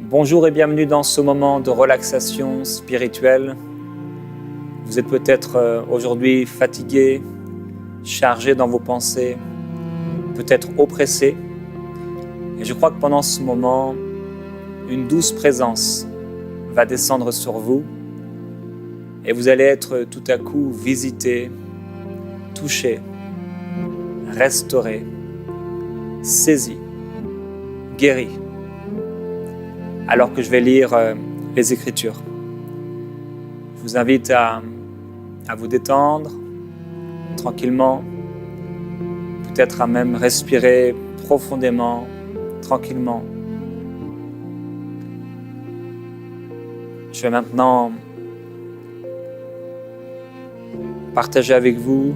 Bonjour et bienvenue dans ce moment de relaxation spirituelle. Vous êtes peut-être aujourd'hui fatigué, chargé dans vos pensées, peut-être oppressé. Et je crois que pendant ce moment, une douce présence va descendre sur vous et vous allez être tout à coup visité, touché, restauré, saisi, guéri. Alors que je vais lire les Écritures. Je vous invite à vous détendre tranquillement, peut-être à même respirer profondément, tranquillement. Je vais maintenant partager avec vous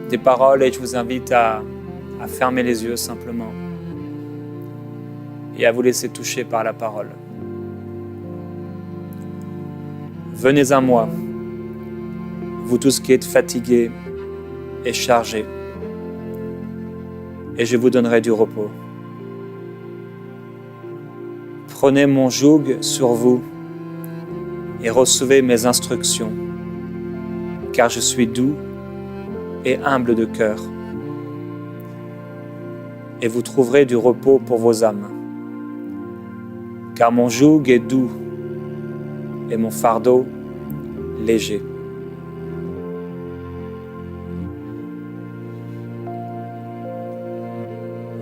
des paroles et je vous invite à fermer les yeux simplement et à vous laisser toucher par la parole. Venez à moi, vous tous qui êtes fatigués et chargés, et je vous donnerai du repos. Prenez mon joug sur vous et recevez mes instructions, car je suis doux et humble de cœur, et vous trouverez du repos pour vos âmes. Car mon joug est doux et mon fardeau léger.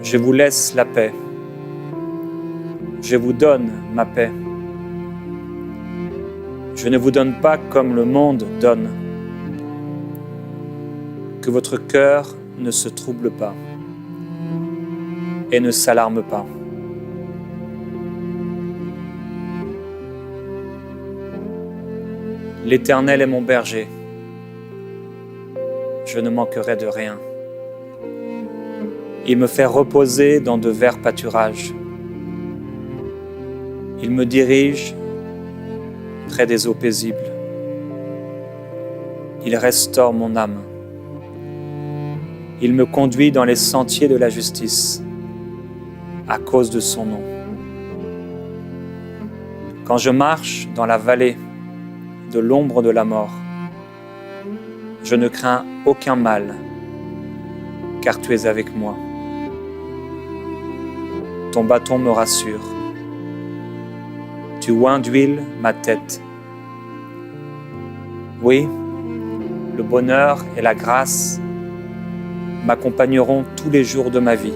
Je vous laisse la paix. Je vous donne ma paix. Je ne vous donne pas comme le monde donne. Que votre cœur ne se trouble pas et ne s'alarme pas. L'Éternel est mon berger. Je ne manquerai de rien. Il me fait reposer dans de verts pâturages. Il me dirige près des eaux paisibles. Il restaure mon âme. Il me conduit dans les sentiers de la justice à cause de son nom. Quand je marche dans la vallée de l'ombre de la mort, je ne crains aucun mal, car tu es avec moi. Ton bâton me rassure. Tu oins d'huile ma tête. Oui, le bonheur et la grâce m'accompagneront tous les jours de ma vie.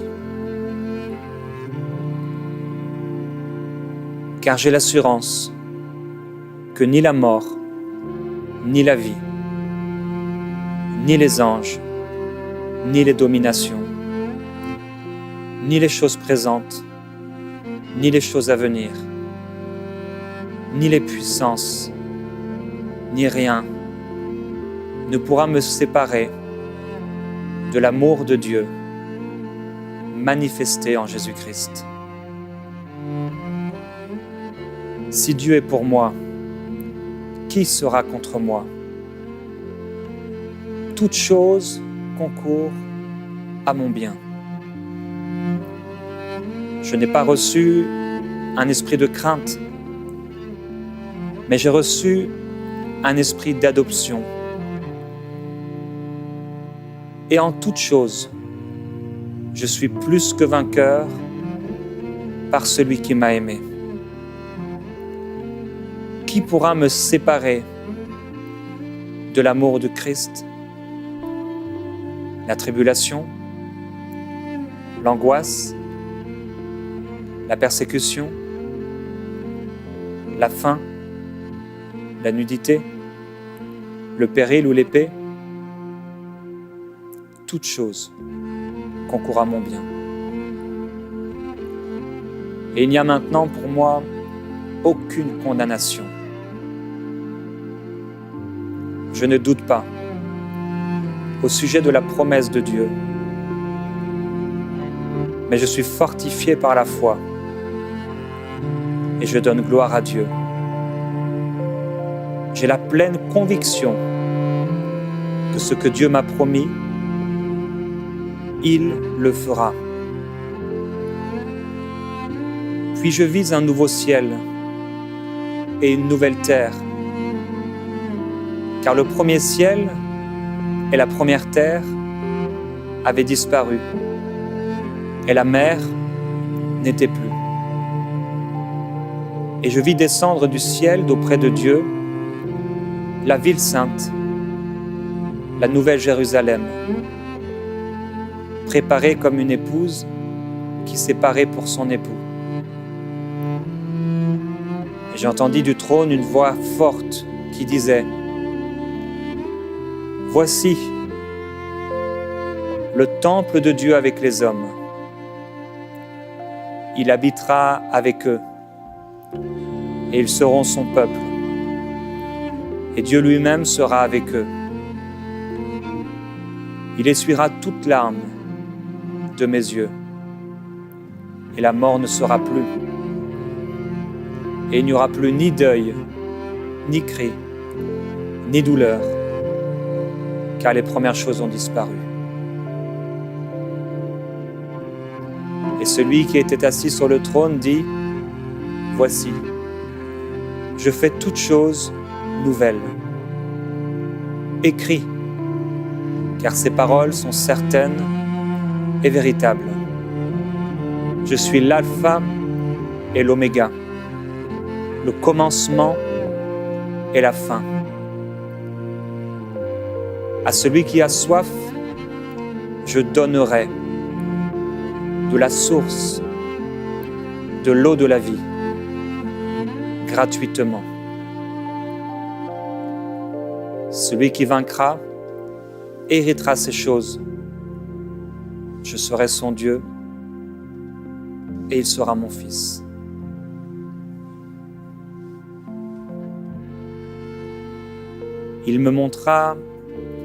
Car j'ai l'assurance que ni la mort, ni la vie, ni les anges, ni les dominations, ni les choses présentes, ni les choses à venir, ni les puissances, ni rien ne pourra me séparer de l'amour de Dieu manifesté en Jésus-Christ. Si Dieu est pour moi, qui sera contre moi? Toute chose concourt à mon bien. Je n'ai pas reçu un esprit de crainte, mais j'ai reçu un esprit d'adoption. Et en toute chose, je suis plus que vainqueur par celui qui m'a aimé. Qui pourra me séparer de l'amour de Christ? La tribulation, l'angoisse, la persécution, la faim, la nudité, le péril ou l'épée? Toute chose concourt à mon bien. Et il n'y a maintenant pour moi aucune condamnation. Je ne doute pas au sujet de la promesse de Dieu, mais je suis fortifié par la foi et je donne gloire à Dieu. J'ai la pleine conviction que ce que Dieu m'a promis, il le fera. Puis je vis un nouveau ciel et une nouvelle terre, car le premier ciel et la première terre avaient disparu, et la mer n'était plus. Et je vis descendre du ciel d'auprès de Dieu la ville sainte, la nouvelle Jérusalem, préparée comme une épouse qui s'est parée pour son époux. Et j'entendis du trône une voix forte qui disait : « Voici le temple de Dieu avec les hommes. Il habitera avec eux, et ils seront son peuple. Et Dieu lui-même sera avec eux. Il essuiera toute larme de mes yeux, et la mort ne sera plus. Et il n'y aura plus ni deuil, ni cri, ni douleur, car les premières choses ont disparu. » Et celui qui était assis sur le trône dit : « Voici, je fais toutes choses nouvelles. Écris, car ces paroles sont certaines et véritables. Je suis l'alpha et l'oméga, le commencement et la fin. À celui qui a soif, je donnerai de la source, de l'eau de la vie, gratuitement. Celui qui vaincra héritera ces choses. Je serai son Dieu et il sera mon fils. » Il me montra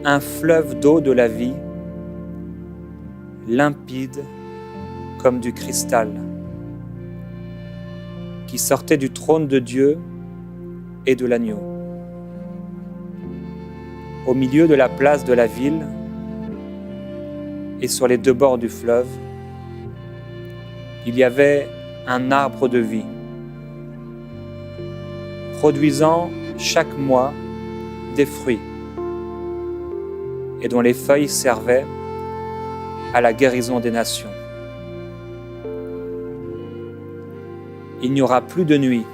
un fleuve d'eau de la vie, limpide comme du cristal, qui sortait du trône de Dieu et de l'agneau. Au milieu de la place de la ville et sur les deux bords du fleuve, il y avait un arbre de vie, produisant chaque mois des fruits, et dont les feuilles servaient à la guérison des nations. Il n'y aura plus de nuit,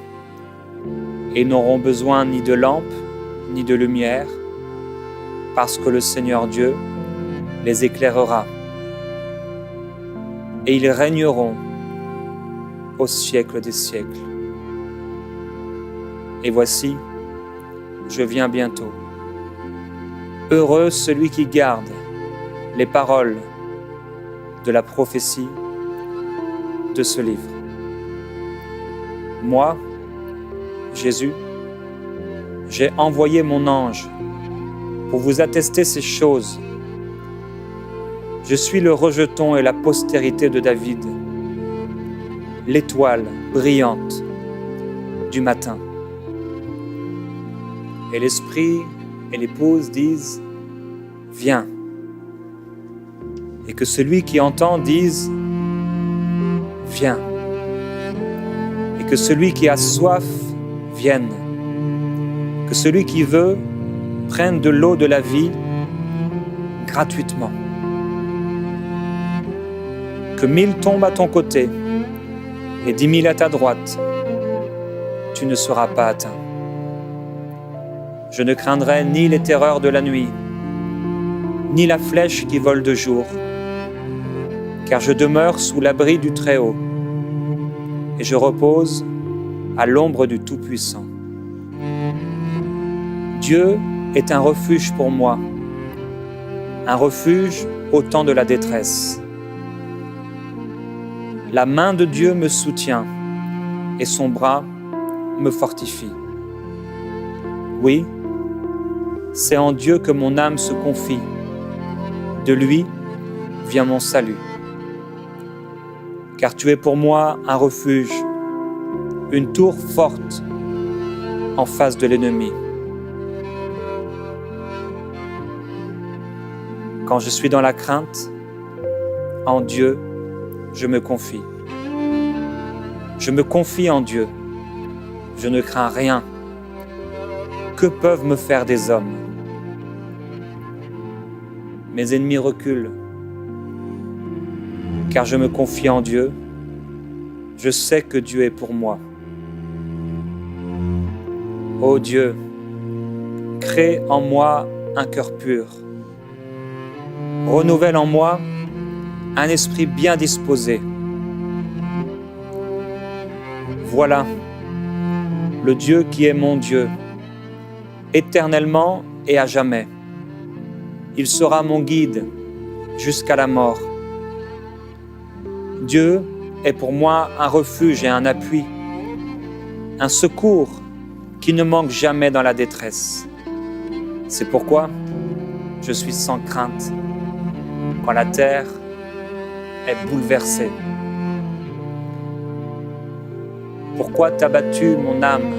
et ils n'auront besoin ni de lampe, ni de lumière, parce que le Seigneur Dieu les éclairera. Et ils régneront au siècle des siècles. Et voici, je viens bientôt. Heureux celui qui garde les paroles de la prophétie de ce livre. Moi, Jésus, j'ai envoyé mon ange pour vous attester ces choses. Je suis le rejeton et la postérité de David, l'étoile brillante du matin. Et l'Esprit et l'épouse disent : Viens. Et que celui qui entend dise : Viens. Et que celui qui a soif vienne. Que celui qui veut prenne de l'eau de la vie gratuitement. Que 1000 tombent à ton côté et 10 000 à ta droite, tu ne seras pas atteint. Je ne craindrai ni les terreurs de la nuit, ni la flèche qui vole de jour, car je demeure sous l'abri du Très-Haut, et je repose à l'ombre du Tout-Puissant. Dieu est un refuge pour moi, un refuge au temps de la détresse. La main de Dieu me soutient, et son bras me fortifie. Oui, c'est en Dieu que mon âme se confie. De lui vient mon salut. Car tu es pour moi un refuge, une tour forte en face de l'ennemi. Quand je suis dans la crainte, en Dieu, je me confie. Je me confie en Dieu. Je ne crains rien. Que peuvent me faire des hommes? Mes ennemis reculent, car je me confie en Dieu. Je sais que Dieu est pour moi. Ô Dieu, crée en moi un cœur pur. Renouvelle en moi un esprit bien disposé. Voilà le Dieu qui est mon Dieu, éternellement et à jamais. Il sera mon guide jusqu'à la mort. Dieu est pour moi un refuge et un appui, un secours qui ne manque jamais dans la détresse. C'est pourquoi je suis sans crainte quand la terre est bouleversée. Pourquoi t'as battu mon âme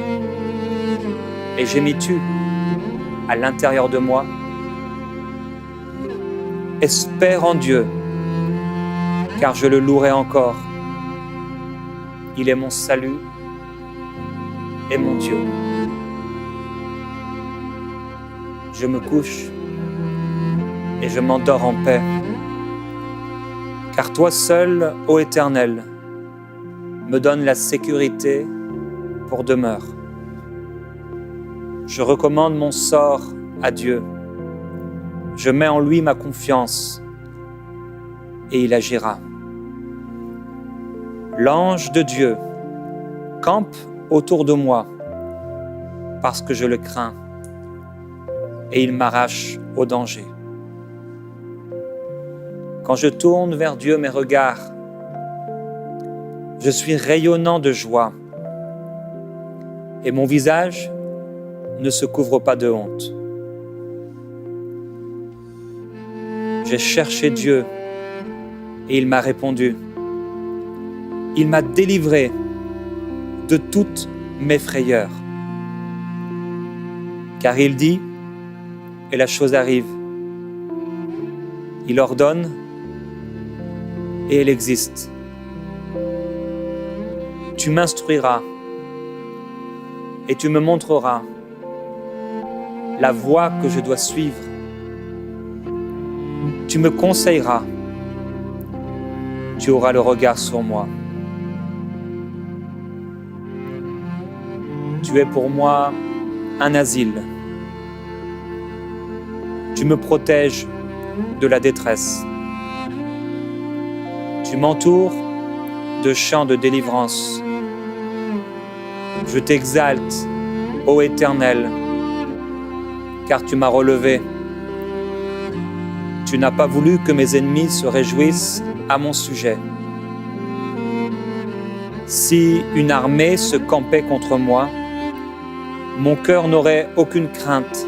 et gémis-tu à l'intérieur de moi? Espère en Dieu, car je le louerai encore. Il est mon salut et mon Dieu. Je me couche et je m'endors en paix, car toi seul, ô Éternel, me donne la sécurité pour demeure. Je recommande mon sort à Dieu. Je mets en lui ma confiance et il agira. L'ange de Dieu campe autour de moi parce que je le crains et il m'arrache au danger. Quand je tourne vers Dieu mes regards, je suis rayonnant de joie et mon visage ne se couvre pas de honte. J'ai cherché Dieu et il m'a répondu. Il m'a délivré de toutes mes frayeurs. Car il dit, et la chose arrive. Il ordonne, et elle existe. Tu m'instruiras, et tu me montreras la voie que je dois suivre. Tu me conseilleras, tu auras le regard sur moi. Tu es pour moi un asile. Tu me protèges de la détresse. Tu m'entoures de chants de délivrance. Je t'exalte, ô Éternel, car tu m'as relevé. Tu n'as pas voulu que mes ennemis se réjouissent à mon sujet. Si une armée se campait contre moi, mon cœur n'aurait aucune crainte.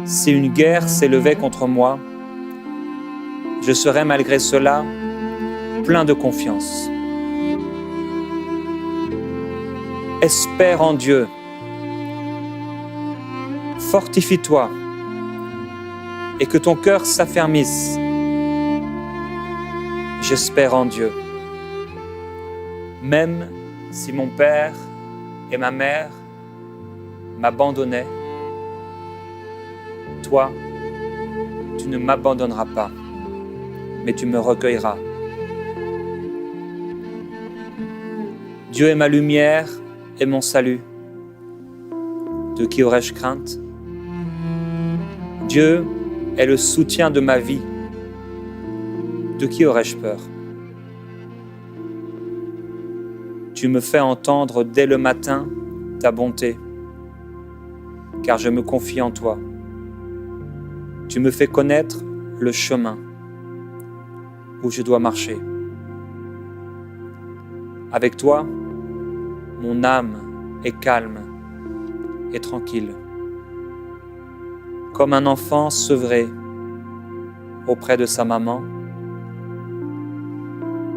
Si une guerre s'élevait contre moi, je serais malgré cela plein de confiance. Espère en Dieu. Fortifie-toi et que ton cœur s'affermisse. J'espère en Dieu. Même si mon père et ma mère m'abandonnaient, toi, tu ne m'abandonneras pas, mais tu me recueilleras. Dieu est ma lumière et mon salut. De qui aurais-je crainte? Dieu est le soutien de ma vie. De qui aurais-je peur? Tu me fais entendre dès le matin ta bonté, car je me confie en toi. Tu me fais connaître le chemin où je dois marcher. Avec toi, mon âme est calme et tranquille, comme un enfant sevré auprès de sa maman.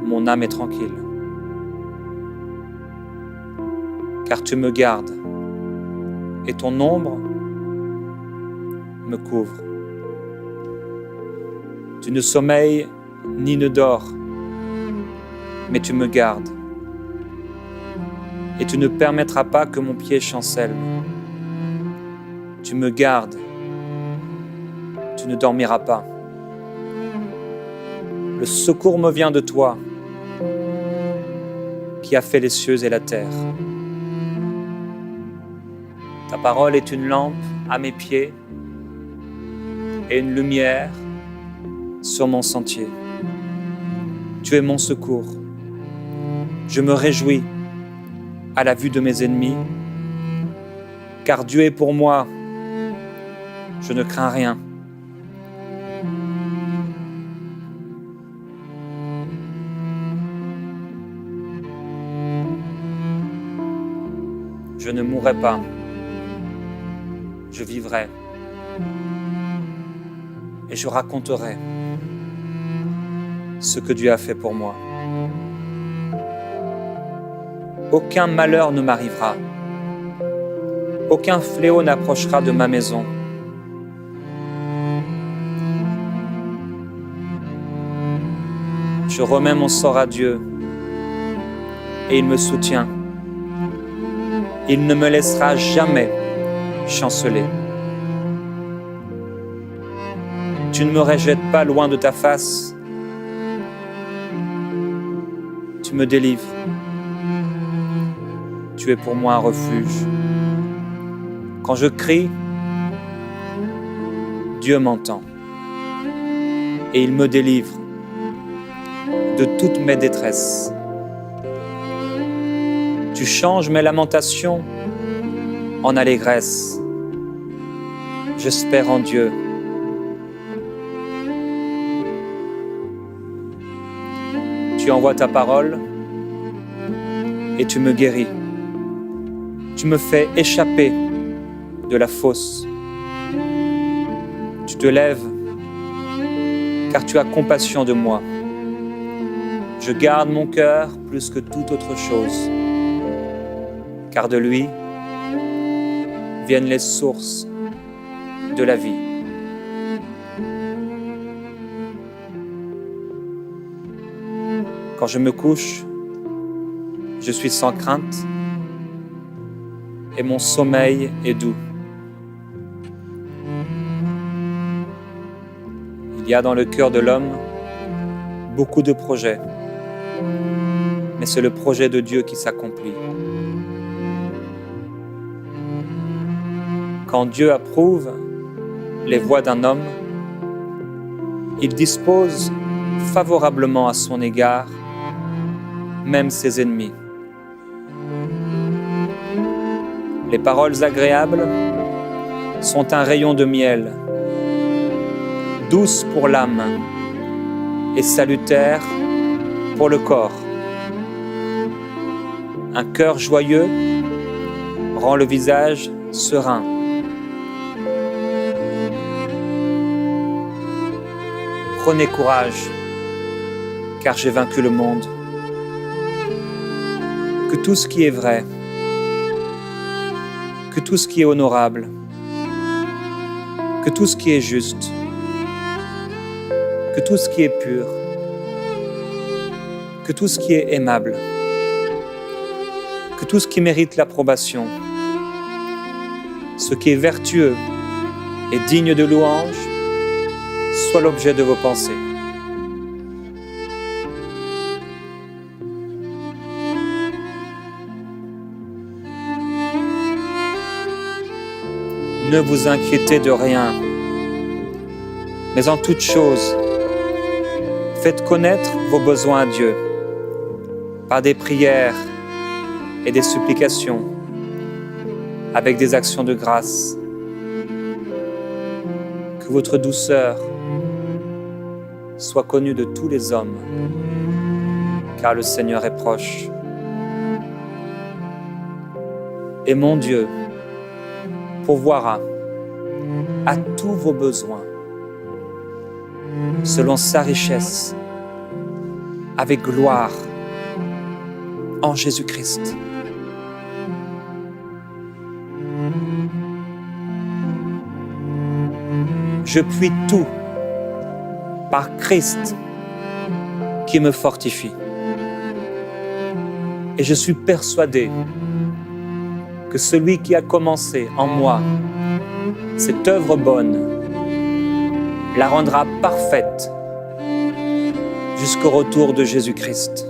Mon âme est tranquille, car tu me gardes et ton ombre me couvre. Tu ne sommeilles ni ne dors, mais tu me gardes. Et tu ne permettras pas que mon pied chancelle. Tu me gardes. Tu ne dormiras pas. Le secours me vient de toi, qui as fait les cieux et la terre. Ta parole est une lampe à mes pieds et une lumière sur mon sentier. Tu es mon secours. Je me réjouis à la vue de mes ennemis, car Dieu est pour moi. Je ne crains rien. Je ne mourrai pas. Je vivrai. Et je raconterai ce que Dieu a fait pour moi. Aucun malheur ne m'arrivera. Aucun fléau n'approchera de ma maison. Je remets mon sort à Dieu et il me soutient. Il ne me laissera jamais chanceler. Tu ne me rejettes pas loin de ta face. Tu me délivres. Tu es pour moi un refuge. Quand je crie, Dieu m'entend et il me délivre de toutes mes détresses. Tu changes mes lamentations en allégresse. J'espère en Dieu. Tu envoies ta parole et tu me guéris. Tu me fais échapper de la fosse. Tu te lèves car tu as compassion de moi. Je garde mon cœur plus que toute autre chose, car de lui viennent les sources de la vie. Quand je me couche, je suis sans crainte et mon sommeil est doux. Il y a dans le cœur de l'homme beaucoup de projets, mais c'est le projet de Dieu qui s'accomplit. Quand Dieu approuve les voies d'un homme, il dispose favorablement à son égard même ses ennemis. Les paroles agréables sont un rayon de miel, douces pour l'âme et salutaires pour le corps. Un cœur joyeux rend le visage serein. Prenez courage, car j'ai vaincu le monde. Que tout ce qui est vrai, que tout ce qui est honorable, que tout ce qui est juste, que tout ce qui est pur, que tout ce qui est aimable, que tout ce qui mérite l'approbation, ce qui est vertueux et digne de louange, soit l'objet de vos pensées. Ne vous inquiétez de rien, mais en toute chose, faites connaître vos besoins à Dieu par des prières et des supplications, avec des actions de grâce. Que votre douceur soit connue de tous les hommes, car le Seigneur est proche. Et mon Dieu pourvoira à tous vos besoins, selon sa richesse, avec gloire, en Jésus-Christ. Je puis tout par Christ qui me fortifie. Et je suis persuadé que celui qui a commencé en moi cette œuvre bonne la rendra parfaite jusqu'au retour de Jésus-Christ.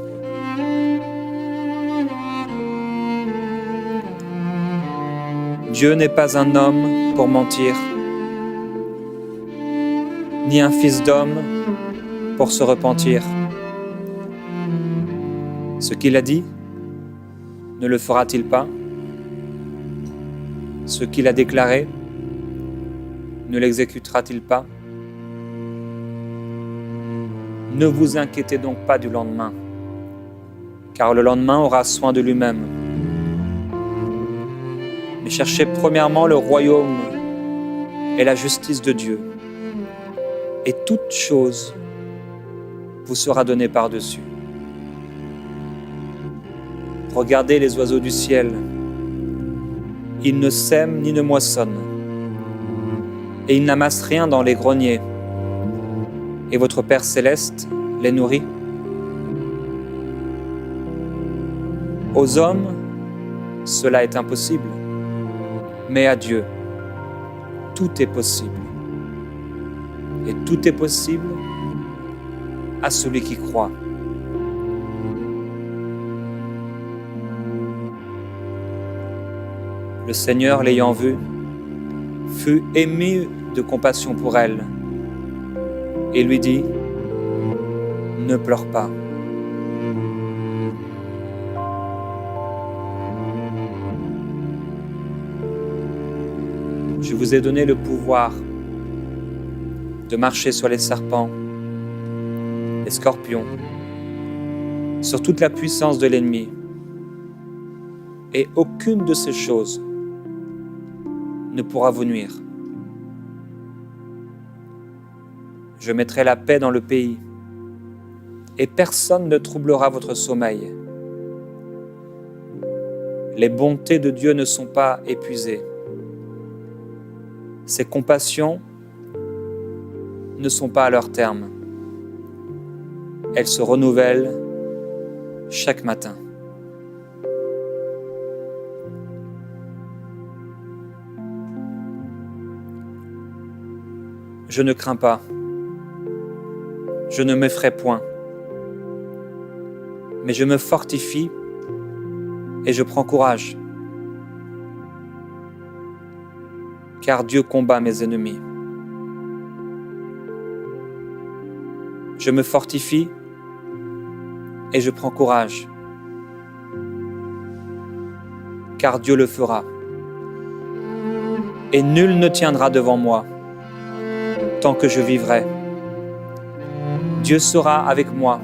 Dieu n'est pas un homme pour mentir, ni un fils d'homme pour se repentir. Ce qu'il a dit, ne le fera-t-il pas? Ce qu'il a déclaré, ne l'exécutera-t-il pas? Ne vous inquiétez donc pas du lendemain, car le lendemain aura soin de lui-même. Mais cherchez premièrement le royaume et la justice de Dieu, et toute chose vous sera donnée par-dessus. Regardez les oiseaux du ciel, ils ne sèment ni ne moissonnent, et ils n'amassent rien dans les greniers, et votre Père céleste les nourrit. Aux hommes, cela est impossible, mais à Dieu, tout est possible. Et tout est possible à celui qui croit. Le Seigneur, l'ayant vue, fut ému de compassion pour elle et lui dit: ne pleure pas. Je vous ai donné le pouvoir de marcher sur les serpents, les scorpions, sur toute la puissance de l'ennemi, et aucune de ces choses ne pourra vous nuire. Je mettrai la paix dans le pays, et personne ne troublera votre sommeil. Les bontés de Dieu ne sont pas épuisées. Ses compassions ne sont pas à leur terme. Elles se renouvellent chaque matin. Je ne crains pas. Je ne m'effraie point. Mais je me fortifie et je prends courage. Car Dieu combat mes ennemis. Je me fortifie et je prends courage. Car Dieu le fera. Et nul ne tiendra devant moi tant que je vivrai. Dieu sera avec moi,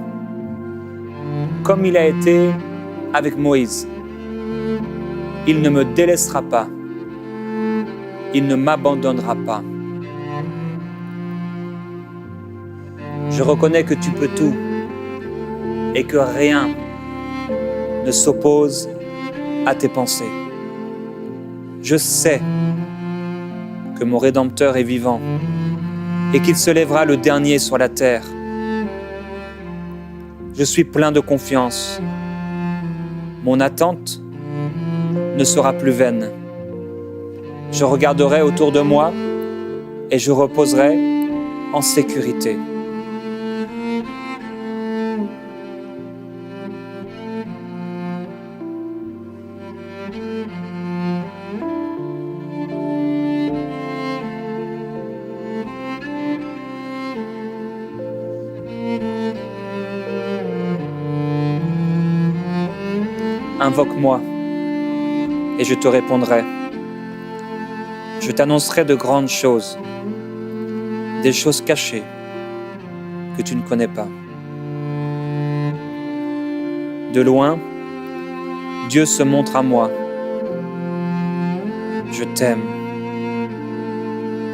comme il a été avec Moïse. Il ne me délaissera pas. Il ne m'abandonnera pas. Je reconnais que tu peux tout et que rien ne s'oppose à tes pensées. Je sais que mon Rédempteur est vivant et qu'il se lèvera le dernier sur la terre. Je suis plein de confiance. Mon attente ne sera plus vaine. Je regarderai autour de moi et je reposerai en sécurité. Invoque-moi et je te répondrai. Je t'annoncerai de grandes choses, des choses cachées que tu ne connais pas. De loin, Dieu se montre à moi. Je t'aime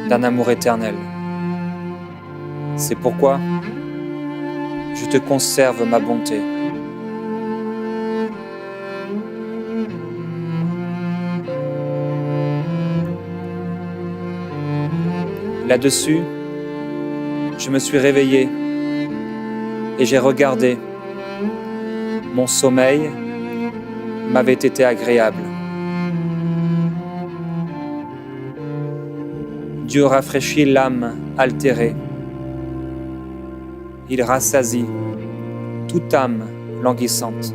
d'un amour éternel. C'est pourquoi je te conserve ma bonté. Là-dessus, je me suis réveillé et j'ai regardé. Mon sommeil m'avait été agréable. Dieu rafraîchit l'âme altérée. Il rassasie toute âme languissante.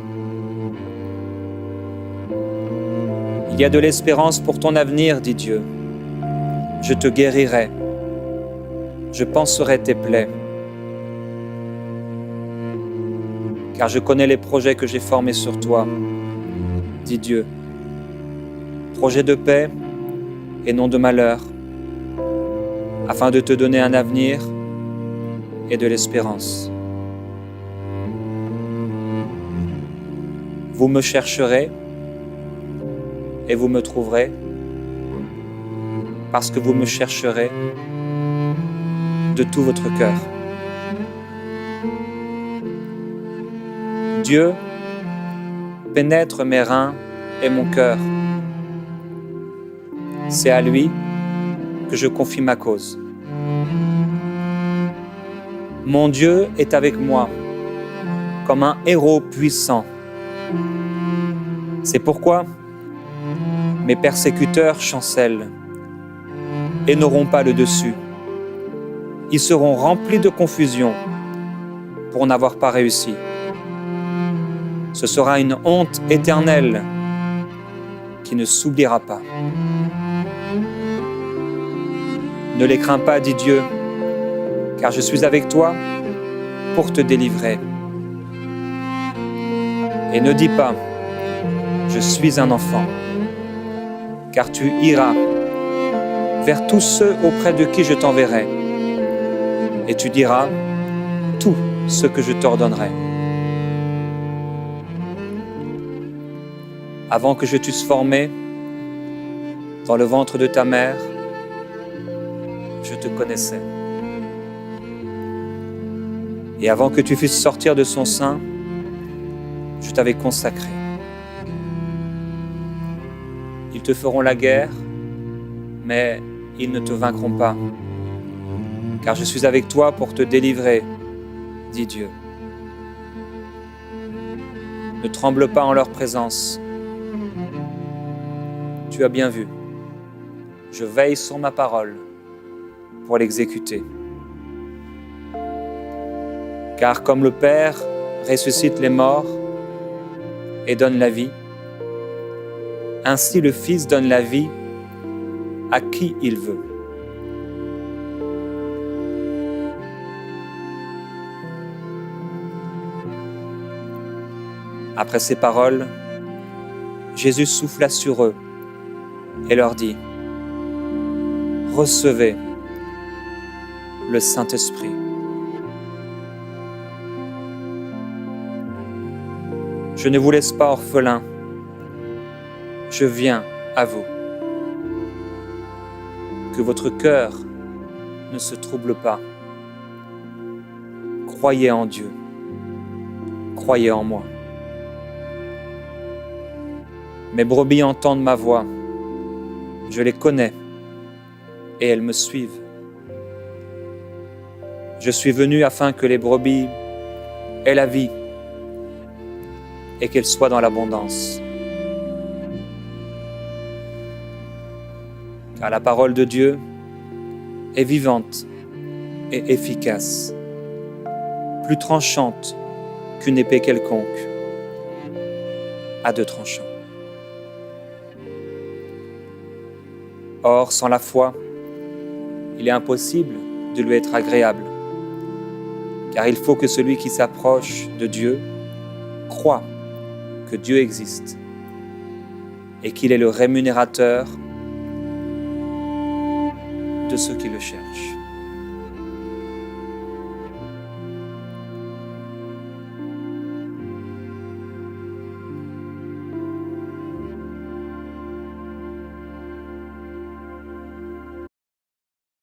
Il y a de l'espérance pour ton avenir, dit Dieu. Je te guérirai. Je panserai tes plaies. Car je connais les projets que j'ai formés sur toi, dit Dieu. Projets de paix et non de malheur, afin de te donner un avenir et de l'espérance. Vous me chercherez et vous me trouverez, parce que vous me chercherez de tout votre cœur. Dieu pénètre mes reins et mon cœur. C'est à lui que je confie ma cause. Mon Dieu est avec moi, comme un héros puissant. C'est pourquoi mes persécuteurs chancellent et n'auront pas le dessus. Ils seront remplis de confusion pour n'avoir pas réussi. Ce sera une honte éternelle qui ne s'oubliera pas. Ne les crains pas, dit Dieu, car je suis avec toi pour te délivrer. Et ne dis pas, je suis un enfant, car tu iras vers tous ceux auprès de qui je t'enverrai, et tu diras tout ce que je t'ordonnerai. Avant que je t'eusse formé dans le ventre de ta mère, je te connaissais. Et avant que tu fusses sortir de son sein, je t'avais consacré. Ils te feront la guerre, mais ils ne te vaincront pas, car je suis avec toi pour te délivrer, dit Dieu. Ne tremble pas en leur présence. Tu as bien vu, je veille sur ma parole pour l'exécuter. Car comme le Père ressuscite les morts et donne la vie, ainsi le Fils donne la vie à qui il veut. Après ces paroles, Jésus souffla sur eux et leur dit : Recevez le Saint-Esprit. Je ne vous laisse pas orphelins, je viens à vous. Que votre cœur ne se trouble pas. Croyez en Dieu, croyez en moi. Mes brebis entendent ma voix, je les connais et elles me suivent. Je suis venu afin que les brebis aient la vie et qu'elles soient dans l'abondance. Car la parole de Dieu est vivante et efficace, plus tranchante qu'une épée quelconque, à deux tranchants. Or, sans la foi, il est impossible de lui être agréable, car il faut que celui qui s'approche de Dieu croit que Dieu existe et qu'il est le rémunérateur de ceux qui le cherchent.